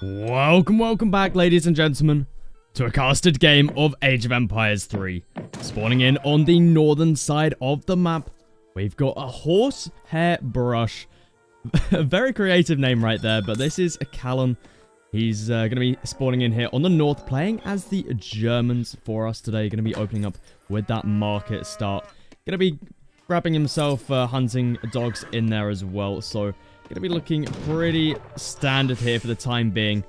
Welcome back, ladies and gentlemen, to a casted game of Age of Empires 3. Spawning in on the northern side of the map, we've got a horsehair brush. A very creative name right there, but this is a Callan. He's going to be spawning in here on the north, playing as the Germans for us today. Going to be opening up with that market start. Going to be grabbing himself hunting dogs in there as well, so going to be looking pretty standard here for the time being.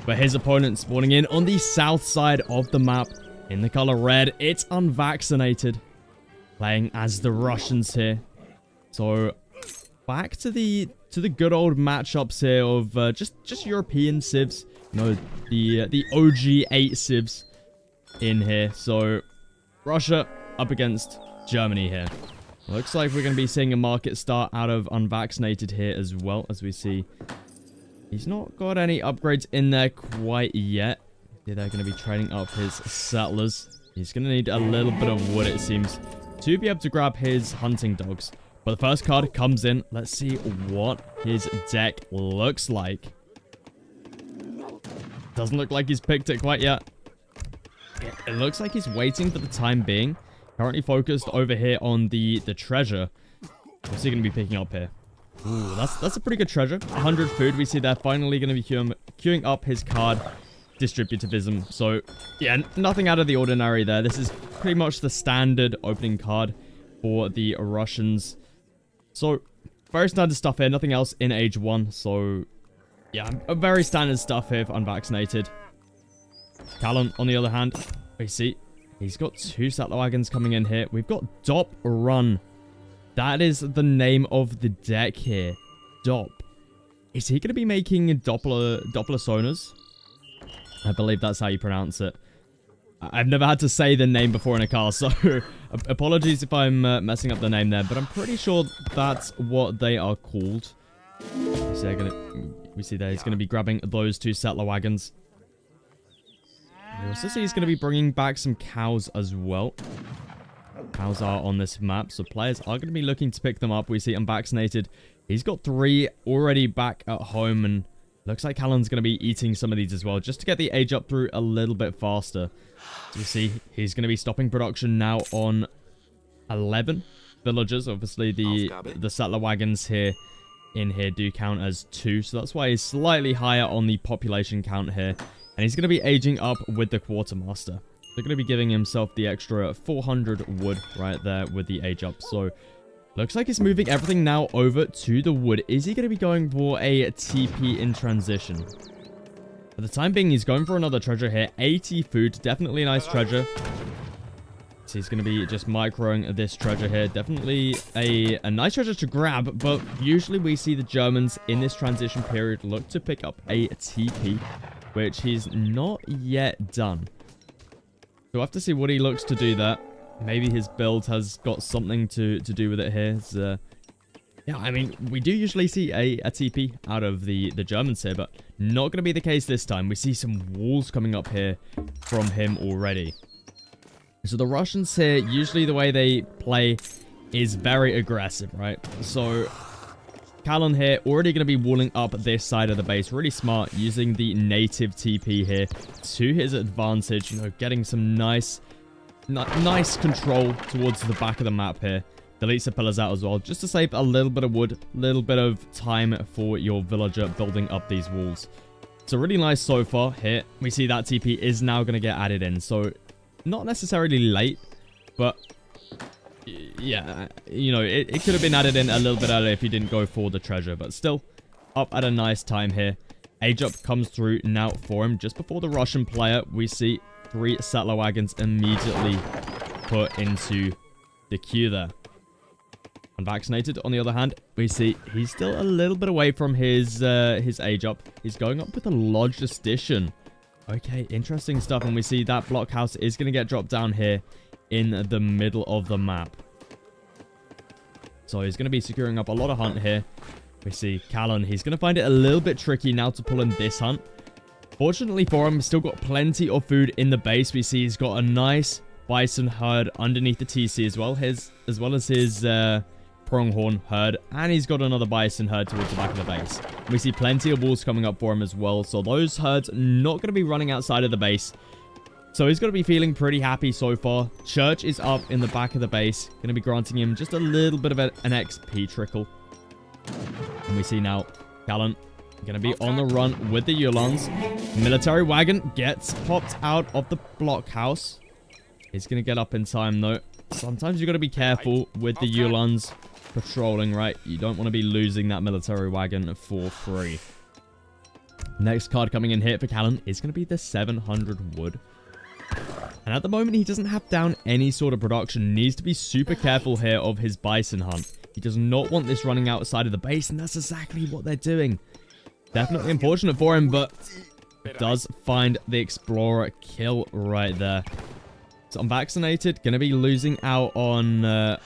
But his opponent spawning in on the south side of the map in the color red. It's unvaccinated, playing as the Russians here. So back to the good old matchups here of just European civs. You know, the OG 8 civs in here. So Russia up against Germany here. Looks like we're going to be seeing a market start out of unvaccinated here as well, as we see. He's not got any upgrades in there quite yet. They're going to be trading up his settlers. He's going to need a little bit of wood, it seems, to be able to grab his hunting dogs. But the first card comes in. Let's see what his deck looks like. Doesn't look like he's picked it quite yet. It looks like he's waiting for the time being. Currently focused over here on the treasure. What's he going to be picking up here? Ooh, that's a pretty good treasure. 100 food. We see they're finally going to be queuing up his card distributivism. So, yeah, nothing out of the ordinary there. This is pretty much the standard opening card for the Russians. So, very standard stuff here. Nothing else in Age 1. So, yeah, a very standard stuff here for unvaccinated. Callan, on the other hand, we see he's got 2 settler wagons coming in here. We've got Dop Run. That is the name of the deck here. Dop. Is he going to be making Doppler sonars? I believe that's how you pronounce it. I've never had to say the name before in a car, so apologies if I'm messing up the name there, but I'm pretty sure that's what they are called. We see there he's going to be grabbing those 2 settler wagons. We also see he's going to be bringing back some cows as well. Cows are on this map, so players are going to be looking to pick them up. We see unvaccinated. He's got 3 already back at home, and looks like Callan's going to be eating some of these as well, just to get the age up through a little bit faster. So we see he's going to be stopping production now on 11 villagers. Obviously, the settler wagons here do count as 2, so that's why he's slightly higher on the population count here. And he's going to be aging up with the quartermaster. They're going to be giving himself the extra 400 wood right there with the age up. So, looks like he's moving everything now over to the wood. Is he going to be going for a TP in transition? For the time being, he's going for another treasure here. 80 food. Definitely a nice treasure. So he's going to be just microing this treasure here. Definitely a nice treasure to grab. But usually we see the Germans in this transition period look to pick up a TP, which he's not yet done. So we'll have to see what he looks to do there. Maybe his build has got something to do with it here. Yeah, I mean, we do usually see a TP out of the Germans here, but not going to be the case this time. We see some walls coming up here from him already. So the Russians here, usually the way they play is very aggressive, right? So Callan here already going to be walling up this side of the base. Really smart, using the native TP here to his advantage. You know, getting some nice control towards the back of the map here. Delete some pillars out as well, just to save a little bit of wood, a little bit of time for your villager building up these walls. So really nice so far here. We see that TP is now going to get added in. So not necessarily late, but yeah, you know, it could have been added in a little bit earlier if you didn't go for the treasure, but still up at a nice time here. Age up comes through now for him. Just before the Russian player, we see 3 settler wagons immediately put into the queue there. Unvaccinated, on the other hand, we see he's still a little bit away from his age up. He's going up with a lodged addition. Okay, interesting stuff, and we see that blockhouse is going to get dropped down here in the middle of the map. So he's going to be securing up a lot of hunt here. We see Callan. He's going to find it a little bit tricky now to pull in this hunt. Fortunately for him, he's still got plenty of food in the base. We see he's got a nice bison herd underneath the TC as well. As well as his pronghorn herd, and he's got another bison herd towards the back of the base. We see plenty of wolves coming up for him as well, so those herds not going to be running outside of the base. So he's going to be feeling pretty happy so far. Church is up in the back of the base, going to be granting him just a little bit of an XP trickle. And we see now Callan going to be on the run with the Yulons. Military wagon gets popped out of the blockhouse. He's going to get up in time though. Sometimes you got to be careful with the Yulons patrolling, right? You don't want to be losing that military wagon for free. Next card coming in here for Callan is going to be the 700 wood. And at the moment, he doesn't have down any sort of production. Needs to be super careful here of his bison hunt. He does not want this running outside of the base, and that's exactly what they're doing. Definitely unfortunate for him, but does find the explorer kill right there. So unvaccinated, going to be losing out on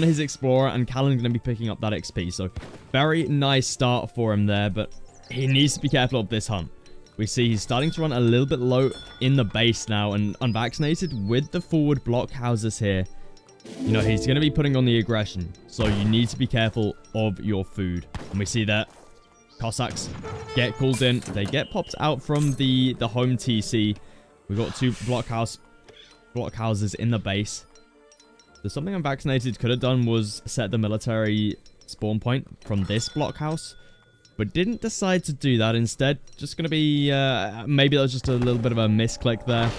his explorer, and Callan going to be picking up that XP. So very nice start for him there, but he needs to be careful of this hunt. We see he's starting to run a little bit low in the base now, and unvaccinated with the forward blockhouses here. You know, he's going to be putting on the aggression, so you need to be careful of your food. And we see that Cossacks get called in. They get popped out from the home TC. We've got two blockhouses in the base. So something unvaccinated could have done was set the military spawn point from this blockhouse, but didn't decide to do that. Instead, just going to be, maybe that was just a little bit of a misclick there.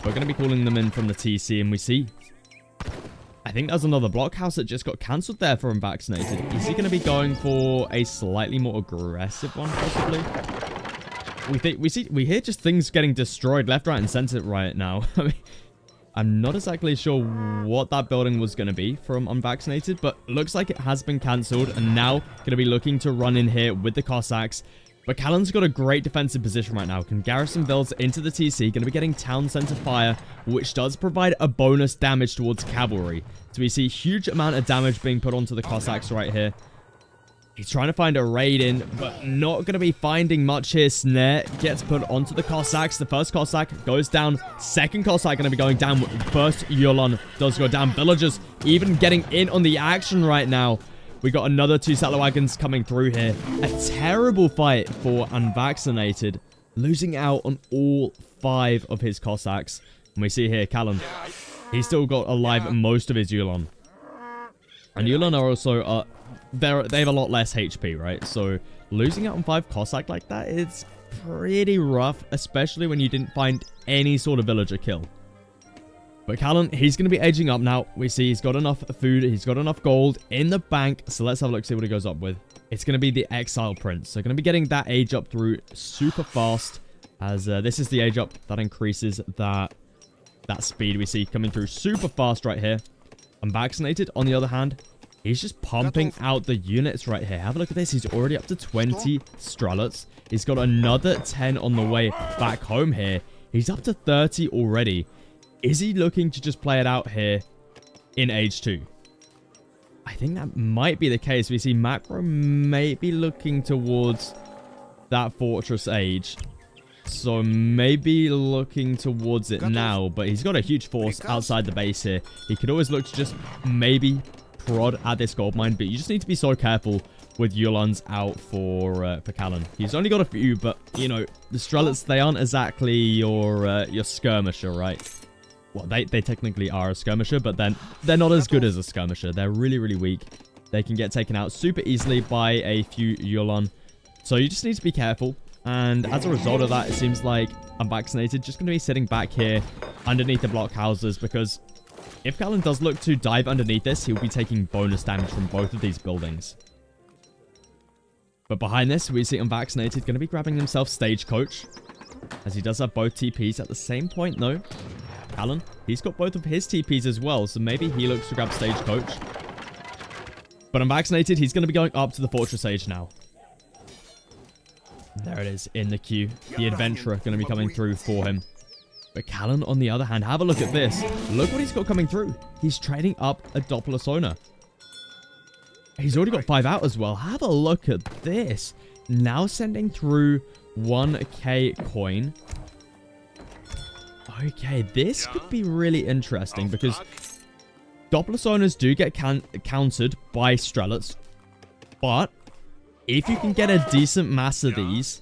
We're going to be calling them in from the TC, and we see, I think there's another blockhouse that just got cancelled there for unvaccinated. Is he going to be going for a slightly more aggressive one, possibly? We hear just things getting destroyed left, right, and center right now. I mean, I'm not exactly sure what that building was going to be from unvaccinated, but looks like it has been cancelled, and now going to be looking to run in here with the Cossacks. But Callan's got a great defensive position right now. Can garrison builds into the TC, going to be getting town center fire, which does provide a bonus damage towards cavalry. So we see a huge amount of damage being put onto the Cossacks right here. He's trying to find a raid in, but not going to be finding much here. Snare gets put onto the Cossacks. The first Cossack goes down. Second Cossack going to be going down. First Yulon does go down. Villagers even getting in on the action right now. We got another two settler wagons coming through here. A terrible fight for unvaccinated, losing out on all 5 of his Cossacks. And we see here, Callan, he's still got alive most of his Yulon. And Yulon are also, they have a lot less HP, right? So losing out on 5 Cossack like that is pretty rough, especially when you didn't find any sort of villager kill. But Callan, he's going to be edging up now. We see he's got enough food. He's got enough gold in the bank. So let's have a look, see what he goes up with. It's going to be the Exile Prince. So going to be getting that age up through super fast, as this is the age up that increases that speed we see coming through super fast right here. Unvaccinated, on the other hand, he's just pumping out the units right here. Have a look at this. He's already up to 20 Strelets. He's got another 10 on the way back home here. He's up to 30 already. Is he looking to just play it out here in age 2? I think that might be the case. We see Macro may be looking towards that fortress age. So maybe looking towards it now. But he's got a huge force outside the base here. He could always look to just maybe prod at this gold mine. But you just need to be so careful with Yulons out for Callan. He's only got a few, but, you know, the Strelets, they aren't exactly your skirmisher, right? Well, they technically are a skirmisher, but then they're not as good as a skirmisher. They're really, really weak. They can get taken out super easily by a few Yulon. So you just need to be careful. And as a result of that, it seems like unvaccinated just going to be sitting back here underneath the blockhouses, because if Callan does look to dive underneath this, he'll be taking bonus damage from both of these buildings. But behind this, we see unvaccinated going to be grabbing himself Stagecoach, as he does have both TPs at the same point, though. Callan, he's got both of his TPs as well, so maybe he looks to grab Stagecoach. But unvaccinated, he's going to be going up to the Fortress Age now. There it is in the queue. The Adventurer going to be coming through for him. But Callan, on the other hand, have a look at this. Look what he's got coming through. He's trading up a Doppler Sonar. He's already got 5 out as well. Have a look at this. Now sending through 1k coin. Okay, this could be really interesting, because Doppler Sonars do get countered by Strelets, but if you can get a decent mass of these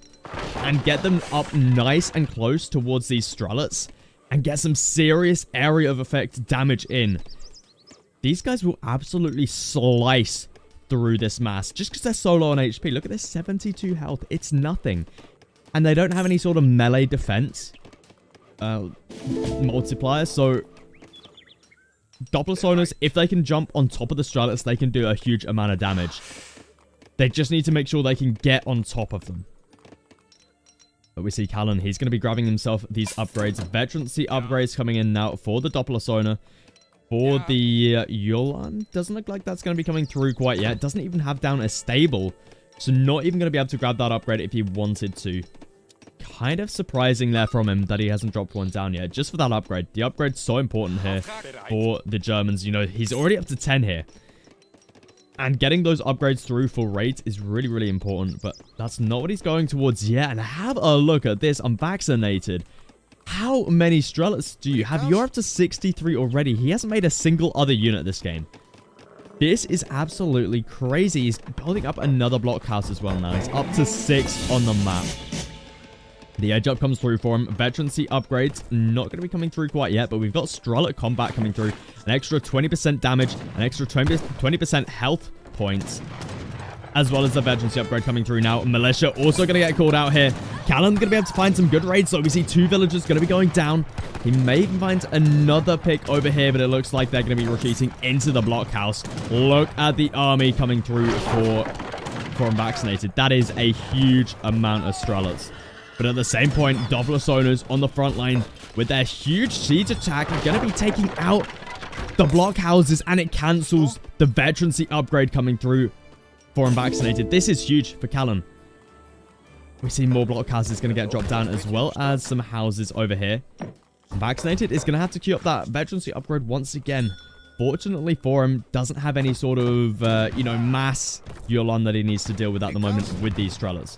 and get them up nice and close towards these Strelets and get some serious area of effect damage in, these guys will absolutely slice through this mass just because they're so low on HP. Look at this, 72 health. It's nothing. And they don't have any sort of melee defense multiplier. So Doppler Sonars, if they can jump on top of the Strelets, they can do a huge amount of damage. They just need to make sure they can get on top of them. But we see Callan, he's going to be grabbing himself these upgrades. Veterancy upgrades coming in now for the Doppler Sonar. For the Yolan, doesn't look like that's going to be coming through quite yet. Doesn't even have down a stable. So not even going to be able to grab that upgrade if he wanted to. Kind of surprising there from him that he hasn't dropped one down yet. Just for that upgrade. The upgrade's so important here for the Germans. You know, he's already up to 10 here. And getting those upgrades through for rate is really, really important. But that's not what he's going towards yet. And have a look at this. Unvaccinated. How many Strelets do you have? You're up to 63 already. He hasn't made a single other unit this game. This is absolutely crazy. He's building up another blockhouse as well now. He's up to 6 on the map. The edge up comes through for him. Veterancy upgrades, not going to be coming through quite yet, but we've got Strelet combat coming through. An extra 20% damage, an extra 20% health points, as well as the veterancy upgrade coming through now. Militia also going to get called out here. Callan's going to be able to find some good raids, so we see 2 villagers going to be going down. He may even find another pick over here, but it looks like they're going to be retreating into the blockhouse. Look at the army coming through for unvaccinated. That is a huge amount of Strelets. But at the same point, Doppler Sonars on the front line with their huge siege attack are going to be taking out the blockhouses, and it cancels the veterancy upgrade coming through for unvaccinated. This is huge for Callan. We see more blockhouses going to get dropped down, as well as some houses over here. Unvaccinated is going to have to queue up that veterancy upgrade once again. Fortunately for him, doesn't have any sort of, mass Yolan that he needs to deal with at the moment with these Strelets.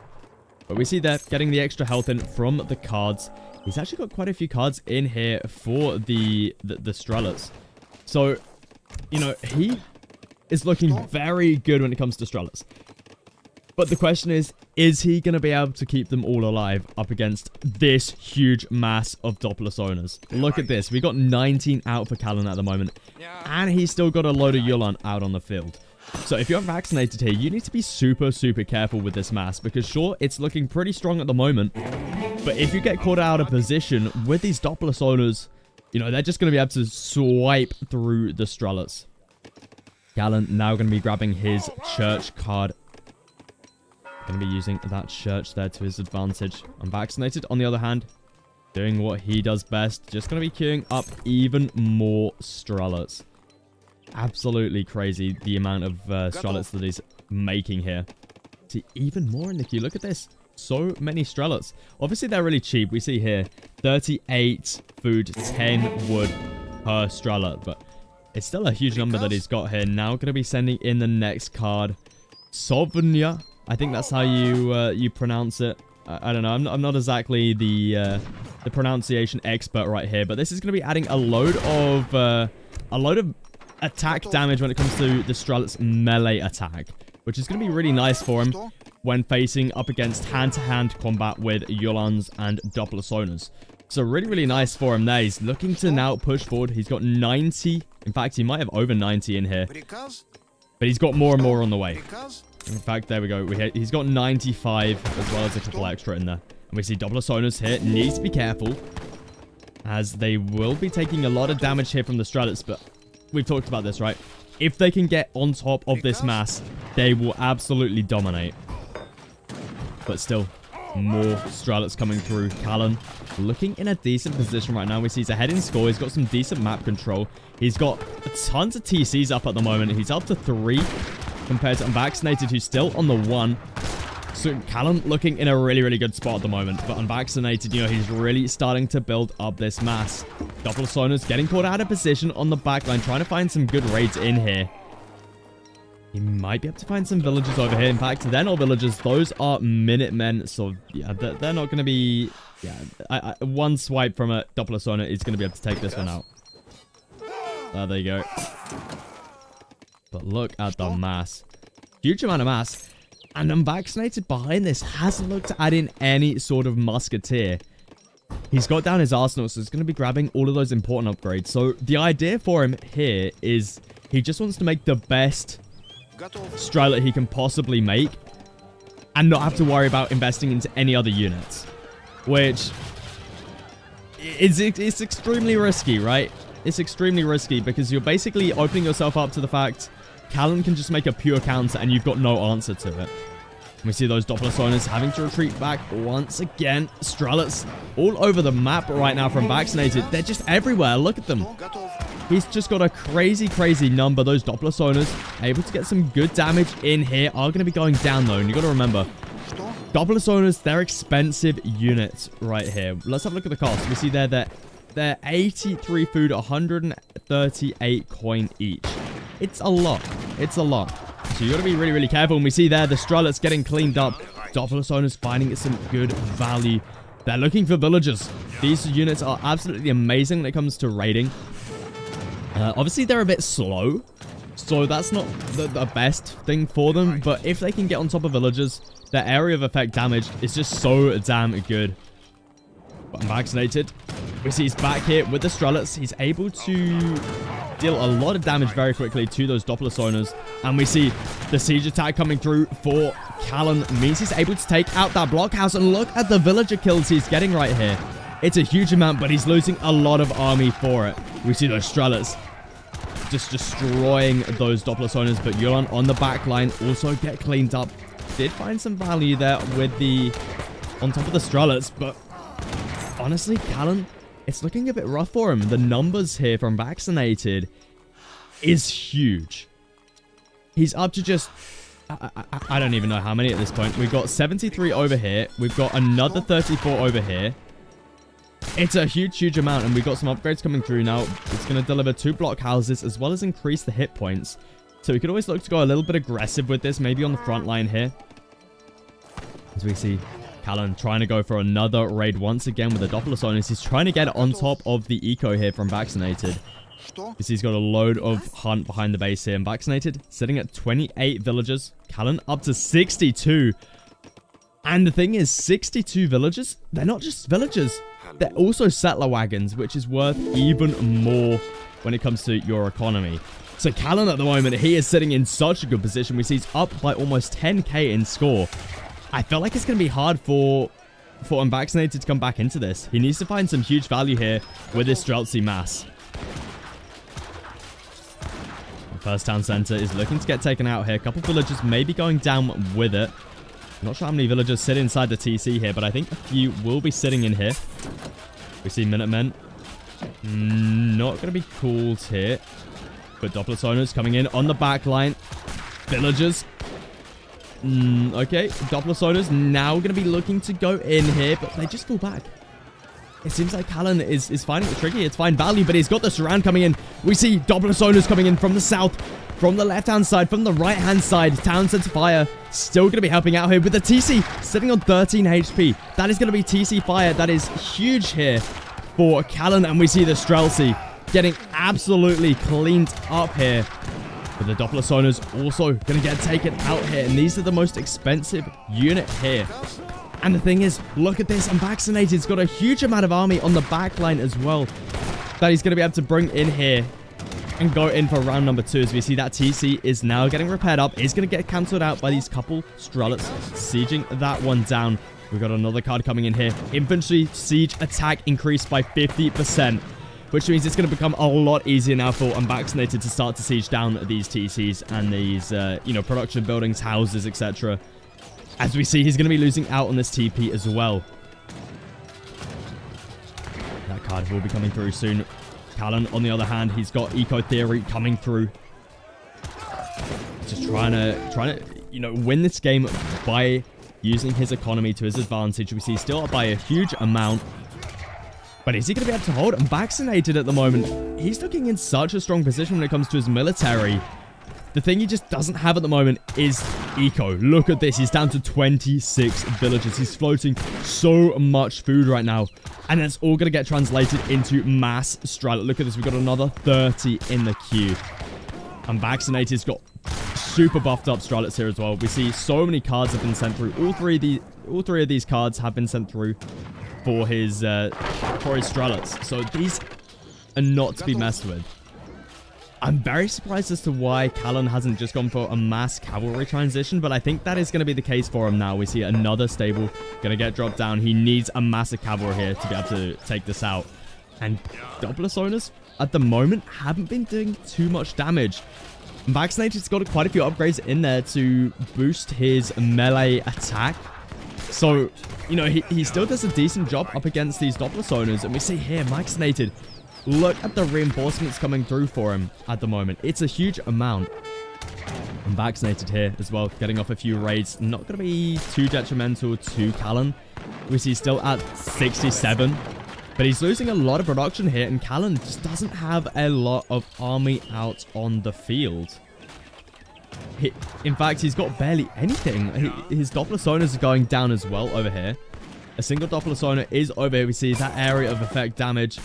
But we see that getting the extra health in from the cards. He's actually got quite a few cards in here for the Strelets. So, he is looking very good when it comes to Strelets. But the question is he going to be able to keep them all alive up against this huge mass of Doppler Sonars? Look at this. We got 19 out for Callan at the moment. And he's still got a load of Yolan out on the field. So if you're vaccinated here, you need to be super, super careful with this mass. Because sure, it's looking pretty strong at the moment. But if you get caught out of position with these Doppler Sonars, they're just going to be able to swipe through the Strelets. Callan now going to be grabbing his church card. Going to be using that church there to his advantage. Unvaccinated, on the other hand, doing what he does best. Just going to be queuing up even more Strelets. Absolutely crazy the amount of Strelets that he's making here. See, even more in the queue. Look at this. So many Strelets. Obviously, they're really cheap. We see here 38 food, 10 wood per Strelet. But it's still a huge number that he's got here. Now going to be sending in the next card. Sovnya. I think that's how you pronounce it. I don't know. I'm not exactly the pronunciation expert right here. But this is going to be adding a load of attack damage when it comes to the Strelet's melee attack, which is going to be really nice for him when facing up against hand-to-hand combat with Yolans and Doppler Sonars. So really, really nice for him there. He's looking to now push forward. He's got 90. In fact, he might have over 90 in here. But he's got more and more on the way. In fact, there we go. He's got 95 as well as a couple extra in there. And we see Doppler Sonars here. Needs to be careful, as they will be taking a lot of damage here from the Strelets, but we've talked about this, right? If they can get on top of this mass, they will absolutely dominate. But still, more Strelets coming through. Callan looking in a decent position right now. We see he's ahead in score. He's got some decent map control. He's got tons of TCs up at the moment. He's up to 3 compared to Unvaccinated, who's still on the 1. So Callan looking in a really, really good spot at the moment. But Unvaccinated, he's really starting to build up this mass. Doppler Sonars getting caught out of position on the backline, trying to find some good raids in here. He might be able to find some villagers over here. In fact, they're not villagers. Those are Minutemen. So, yeah, they're not going to be... Yeah, one swipe from a Doppler Sonar is going to be able to take this one out. There you go. But look at the mass. Huge amount of mass. And Unvaccinated behind this hasn't looked to add in any sort of musketeer. He's got down his arsenal, so he's going to be grabbing all of those important upgrades. So the idea for him here is he just wants to make the best Strelet he can possibly make and not have to worry about investing into any other units. Which it's extremely risky, right? It's extremely risky because you're basically opening yourself up to the fact Callan can just make a pure counter and you've got no answer to it. We see those Doppler Sonars having to retreat back once again. Strelets all over the map right now from Vaccinated. They're just everywhere. Look at them. He's just got a crazy, crazy number. Those Doppler Sonars able to get some good damage in here. Are going to be going down though. And you got to remember, Doppler Sonars, they're expensive units right here. Let's have a look at the cost. We see they're 83 food, 138 coin each. It's a lot. It's a lot. So you got to be really, really careful. And we see there the Strelets getting cleaned up. Doppler Sonars finding some good value. They're looking for villagers. These units are absolutely amazing when it comes to raiding. Obviously, they're a bit slow. So that's not the best thing for them. But if they can get on top of villagers, their area of effect damage is just so damn good. But Vaccinated. We see he's back here with the Strelets. He's able to deal a lot of damage very quickly to those Doppler Sonars. And we see the siege attack coming through for Callan. Means he's able to take out that blockhouse. And look at the villager kills he's getting right here. It's a huge amount, but he's losing a lot of army for it. We see those Strelets just destroying those Doppler Sonars. But Yulan on the back line also get cleaned up. Did find some value there with the on top of the Strelets, but honestly, Callan, it's looking a bit rough for him. The numbers here from Vaccinated is huge. He's up to just I don't even know how many at this point. We've got 73 over here. We've got another 34 over here. It's a huge, huge amount, and we've got some upgrades coming through now. It's going to deliver 2 blockhouses as well as increase the hit points. So we could always look to go a little bit aggressive with this, maybe on the front line here. As we see Callan trying to go for another raid once again with the Doppler Sonars. He's trying to get on top of the eco here from Vaccinated. You see he's got a load of hunt behind the base here. And Vaccinated sitting at 28 villagers. Callan up to 62. And the thing is, 62 villagers, they're not just villagers. They're also settler wagons, which is worth even more when it comes to your economy. So Callan at the moment, he is sitting in such a good position. We see he's up by almost 10k in score. I feel like it's going to be hard for Unvaccinated to come back into this. He needs to find some huge value here with his Streltsy mass. The first town center is looking to get taken out here. A couple villagers maybe going down with it. Not sure how many villagers sit inside the TC here, but I think a few will be sitting in here. We see Minutemen. Not going to be called here. But Doppler Sonars coming in on the back line. Villagers. Okay, Doppler Sonars now going to be looking to go in here, but they just fall back. It seems like Callan is finding it tricky. It's fine value, but he's got the surround coming in. We see Doppler Sonars coming in from the south, from the left-hand side, from the right-hand side. Town Center Fire still going to be helping out here with the TC sitting on 13 HP. That is going to be TC Fire. That is huge here for Callan, and we see the Streltsy getting absolutely cleaned up here. But the Doppler Sonars also going to get taken out here. And these are the most expensive unit here. And the thing is, look at this. Unvaccinated's got a huge amount of army on the back line as well that he's going to be able to bring in here and go in for round number 2. As we see that TC is now getting repaired up. Is going to get cancelled out by these couple Strelets, sieging that one down. We've got another card coming in here. Infantry siege attack increased by 50%. Which means it's going to become a lot easier now for Unvaccinated to start to siege down these TCs and these, production buildings, houses, etc. As we see, he's going to be losing out on this TP as well. That card will be coming through soon. Callan, on the other hand, he's got Eco Theory coming through. Just trying to, win this game by using his economy to his advantage. We see still up by a huge amount. But is he going to be able to hold? Unvaccinated at the moment. He's looking in such a strong position when it comes to his military. The thing he just doesn't have at the moment is eco. Look at this. He's down to 26 villagers. He's floating so much food right now. And it's all going to get translated into mass Strelet. Look at this. We've got another 30 in the queue. Unvaccinated's got super buffed up Strelets here as well. We see so many cards have been sent through. All three of these cards have been sent through for his Strelets. So these are not to be messed with. I'm very surprised as to why Callan hasn't just gone for a mass cavalry transition, but I think that is going to be the case for him now. We see another stable going to get dropped down. He needs a massive cavalry here to be able to take this out. And Doubler owners at the moment haven't been doing too much damage. Vaccinated's got quite a few upgrades in there to boost his melee attack. So, you know, he still does a decent job up against these Doubler owners. And we see here, Vaccinated, look at the reinforcements coming through for him at the moment. It's a huge amount. And Vaccinated here as well, getting off a few raids. Not going to be too detrimental to Callan. We see still at 67. But he's losing a lot of production here, and Callan just doesn't have a lot of army out on the field. In fact, he's got barely anything. His Doppler Sonars are going down as well over here. A single Doppler Sonar is over here. We see that area of effect damage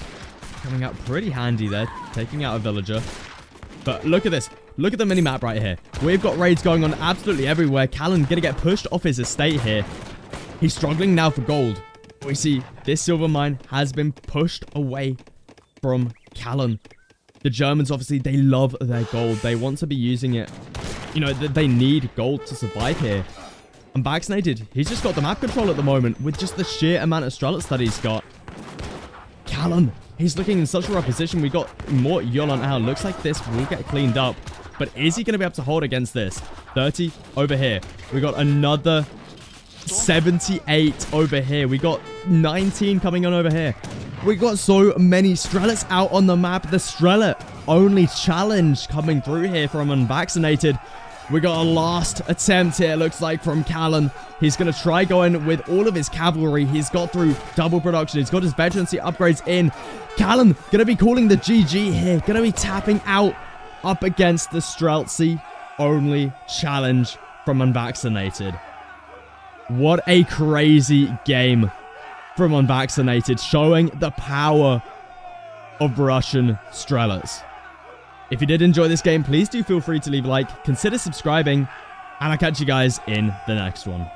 coming out pretty handy there, taking out a villager. But look at this. Look at the mini-map right here. We've got raids going on absolutely everywhere. Callan going to get pushed off his estate here. He's struggling now for gold. We see this silver mine has been pushed away from Callan. The Germans, obviously, they love their gold. They want to be using it. You know, they need gold to survive here. And Vaccinated, he's just got the map control at the moment with just the sheer amount of Strelets that he's got. Callan, he's looking in such a rough position. We got more Yolan out. Looks like this will get cleaned up. But is he going to be able to hold against this? 30 over here. We got another 78 over here. We got 19 coming on over here. We got so many Strelets out on the map. The Strelet only challenge coming through here from Unvaccinated. We got a last attempt here, looks like, from Callan. He's going to try going with all of his cavalry. He's got through double production. He's got his veterancy upgrades in. Callan going to be calling the GG here. Going to be tapping out up against the Streltsy only challenge from Unvaccinated. What a crazy game from Unvaccinated, showing the power of Russian Strelets. If you did enjoy this game, please do feel free to leave a like, consider subscribing, and I'll catch you guys in the next one.